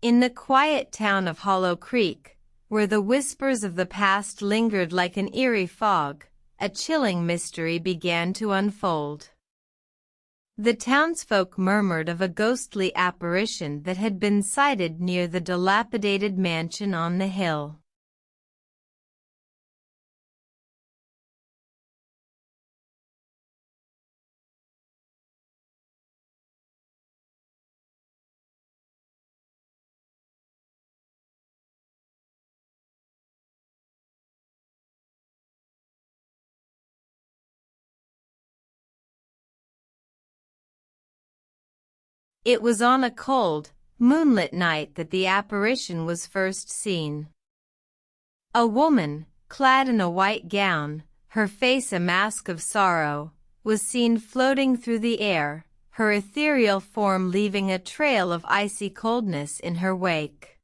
In the quiet town of Hollow Creek, where the whispers of the past lingered like an eerie fog, a chilling mystery began to unfold. The townsfolk murmured of a ghostly apparition that had been sighted near the dilapidated mansion on the hill. It was on a cold, moonlit night that the apparition was first seen. A woman, clad in a white gown, her face a mask of sorrow, was seen floating through the air, her ethereal form leaving a trail of icy coldness in her wake.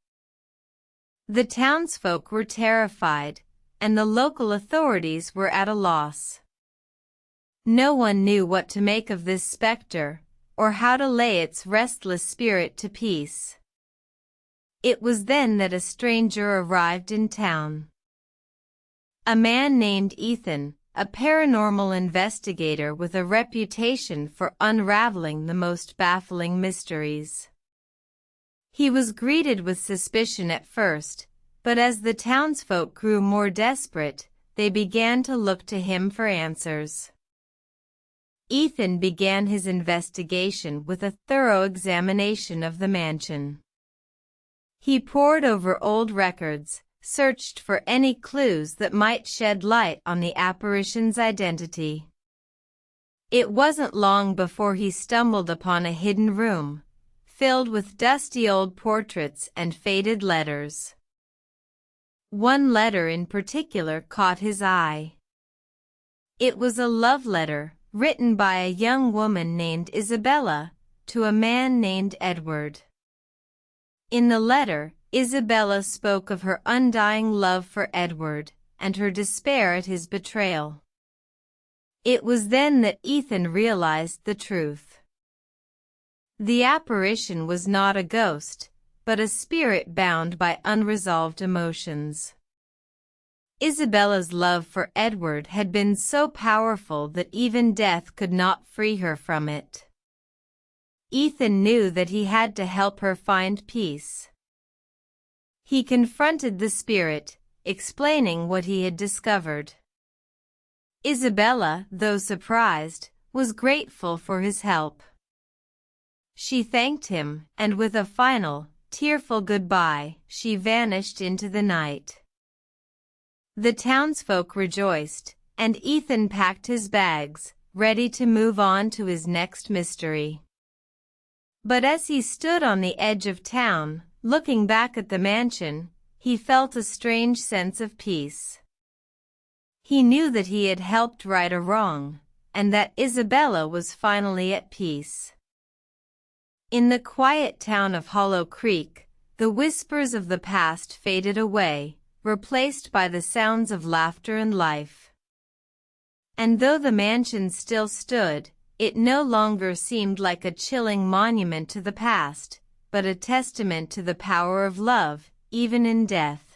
The townsfolk were terrified, and the local authorities were at a loss. No one knew what to make of this specter, or how to lay its restless spirit to peace. It was then that a stranger arrived in town. A man named Ethan, a paranormal investigator with a reputation for unraveling the most baffling mysteries. He was greeted with suspicion at first, but as the townsfolk grew more desperate, they began to look to him for answers. Ethan began his investigation with a thorough examination of the mansion. He pored over old records, searched for any clues that might shed light on the apparition's identity. It wasn't long before he stumbled upon a hidden room, filled with dusty old portraits and faded letters. One letter in particular caught his eye. It was a love letter, written by a young woman named Isabella, to a man named Edward. In the letter, Isabella spoke of her undying love for Edward, and her despair at his betrayal. It was then that Ethan realized the truth. The apparition was not a ghost, but a spirit bound by unresolved emotions. Isabella's love for Edward had been so powerful that even death could not free her from it. Ethan knew that he had to help her find peace. He confronted the spirit, explaining what he had discovered. Isabella, though surprised, was grateful for his help. She thanked him, and with a final, tearful goodbye, she vanished into the night. The townsfolk rejoiced, and Ethan packed his bags, ready to move on to his next mystery. But as he stood on the edge of town, looking back at the mansion, he felt a strange sense of peace. He knew that he had helped right a wrong, and that Isabella was finally at peace. In the quiet town of Hollow Creek, the whispers of the past faded away, replaced by the sounds of laughter and life. And though the mansion still stood, it no longer seemed like a chilling monument to the past, but a testament to the power of love, even in death.